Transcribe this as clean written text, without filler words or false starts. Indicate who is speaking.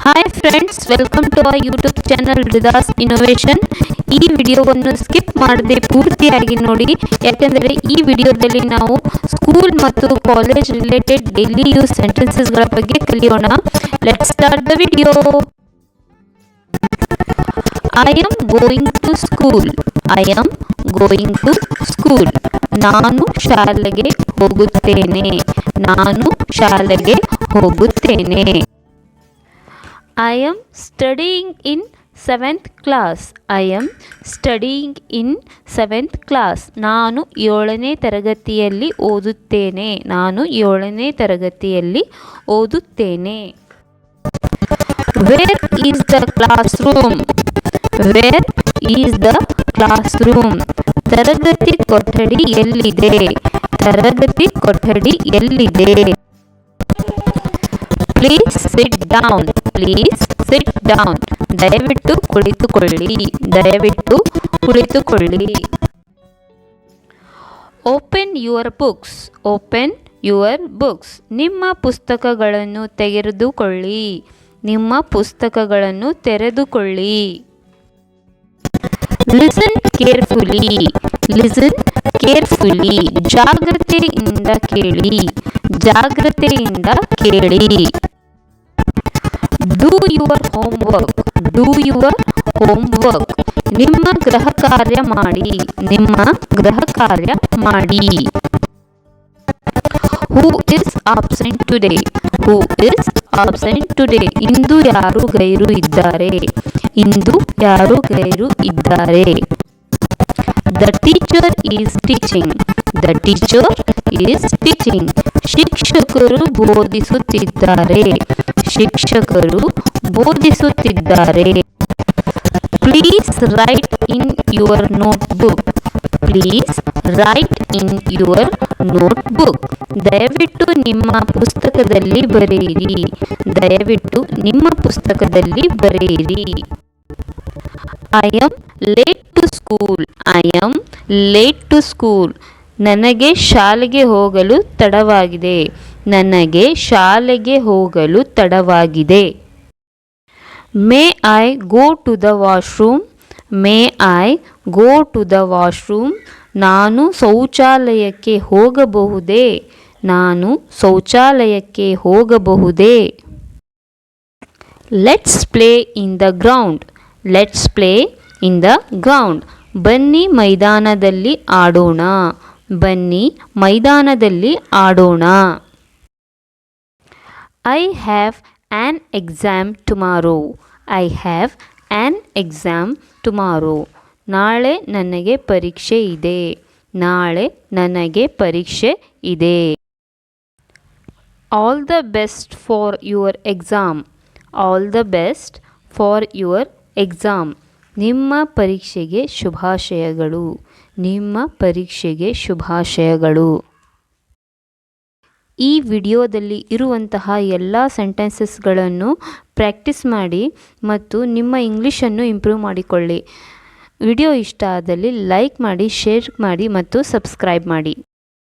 Speaker 1: Hi friends, welcome to our YouTube channel ರಿದಾಸ್ innovation. ಈ ವಿಡಿಯೋವನ್ನು ಸ್ಕಿಪ್ ಮಾಡದೆ ಪೂರ್ತಿಯಾಗಿ ನೋಡಿ, ಯಾಕೆಂದರೆ ಈ ವಿಡಿಯೋದಲ್ಲಿ ನಾವು ಸ್ಕೂಲ್ ಮತ್ತು ಕಾಲೇಜ್ ರಿಲೇಟೆಡ್ ಡೈಲಿ ಯೂಸ್ ಸೆಂಟೆನ್ಸಸ್ಗಳ ಬಗ್ಗೆ ಕಲಿಯೋಣ. Let's start the video. I am going to school. I am going to school. ನಾನು ಶಾಲೆಗೆ ಹೋಗುತ್ತೇನೆ. ನಾನು ಶಾಲೆಗೆ ಹೋಗುತ್ತೇನೆ. I am studying in 7th class. I am studying in 7th class. ನಾನು 7ನೇ ತರಗತಿಯಲ್ಲಿ ಓದುತ್ತೇನೆ. ನಾನು 7ನೇ ತರಗತಿಯಲ್ಲಿ ಓದುತ್ತೇನೆ. Where is the classroom? Where is the classroom? ತರಗತಿ ಕೊಠಡಿ ಎಲ್ಲಿದೆ? ತರಗತಿ ಕೊಠಡಿ ಎಲ್ಲಿದೆ? Please sit down. Please sit down. ದಯವಿಟ್ಟು ಕುಳಿತುಕೊಳ್ಳಿ. ದಯವಿಟ್ಟು ಕುಳಿತುಕೊಳ್ಳಿ. Open your books. Open your books. ನಿಮ್ಮ ಪುಸ್ತಕಗಳನ್ನು ತೆರೆದುಕೊಳ್ಳಿ. ನಿಮ್ಮ ಪುಸ್ತಕಗಳನ್ನು ತೆರೆದುಕೊಳ್ಳಿ. Listen carefully. Listen carefully. ಜಾಗ್ರತೆಯಿಂದ ಕೇಳಿ. ಜಾಗ್ರತೆಯಿಂದ ಕೇಳಿ. Do your homework. Do your homework. ನಿಮ್ಮ ಗೃಹ ಕಾರ್ಯ ಮಾಡಿ. ನಿಮ್ಮ ಗೃಹ ಕಾರ್ಯ ಮಾಡಿ. Who is absent today. Who is absent today. ಇಂದು ಯಾರು ಗೈರು ಇದ್ದಾರೆ? ಇಂದು ಯಾರು ಗೈರು ಇದ್ದಾರೆ? The teacher is teaching. The teacher is teaching. ಶಿಕ್ಷಕರು ಬೋಧಿಸುತ್ತಿದ್ದಾರೆ. ಶಿಕ್ಷಕರು ಬೋಧಿಸುತ್ತಿದ್ದಾರೆ. Please write in your notebook. Please write in your notebook. ದಯವಿಟ್ಟು ನಿಮ್ಮ ಪುಸ್ತಕದಲ್ಲಿ ಬರೆಯಿರಿ. ದಯವಿಟ್ಟು ನಿಮ್ಮ ಪುಸ್ತಕದಲ್ಲಿ ಬರೆಯಿರಿ. I am late to school. I am late to school. ನನಗೆ ಶಾಲೆಗೆ ಹೋಗಲು ತಡವಾಗಿದೆ. ನನಗೆ ಶಾಲೆಗೆ ಹೋಗಲು ತಡವಾಗಿದೆ. May I go to the washroom. May I go to the washroom. ನಾನು ಶೌಚಾಲಯಕ್ಕೆ ಹೋಗಬಹುದೇ? ನಾನು ಶೌಚಾಲಯಕ್ಕೆ ಹೋಗಬಹುದೇ? Let's play in the ground. Let's play in the ground. ಬನ್ನಿ ಮೈದಾನದಲ್ಲಿ ಆಡೋಣ. ಬನ್ನಿ ಮೈದಾನದಲ್ಲಿ ಆಡೋಣ. I have on exam tomorrow. I have on exam tomorrow. ನಾಳೆ ನನಗೆ ಪರೀಕ್ಷೆ ಇದೆ. ನಾಳೆ ನನಗೆ ಪರೀಕ್ಷೆ ಇದೆ. All the best for your exam. All the best for your exam. ನಿಮ್ಮ ಪರೀಕ್ಷೆಗೆ ಶುಭಾಶಯಗಳು. ನಿಮ್ಮ ಪರೀಕ್ಷೆಗೆ ಶುಭಾಶಯಗಳು. ಈ ವಿಡಿಯೋದಲ್ಲಿ ಇರುವಂತಹ ಎಲ್ಲ ಸೆಂಟೆನ್ಸಸ್ಗಳನ್ನು ಪ್ರಾಕ್ಟೀಸ್ ಮಾಡಿ ಮತ್ತು ನಿಮ್ಮ ಇಂಗ್ಲೀಷನ್ನು ಇಂಪ್ರೂವ್ ಮಾಡಿಕೊಳ್ಳಿ. ವಿಡಿಯೋ ಇಷ್ಟ ಆದಲ್ಲಿ ಲೈಕ್ ಮಾಡಿ, ಶೇರ್ ಮಾಡಿ ಮತ್ತು ಸಬ್ಸ್ಕ್ರೈಬ್ ಮಾಡಿ.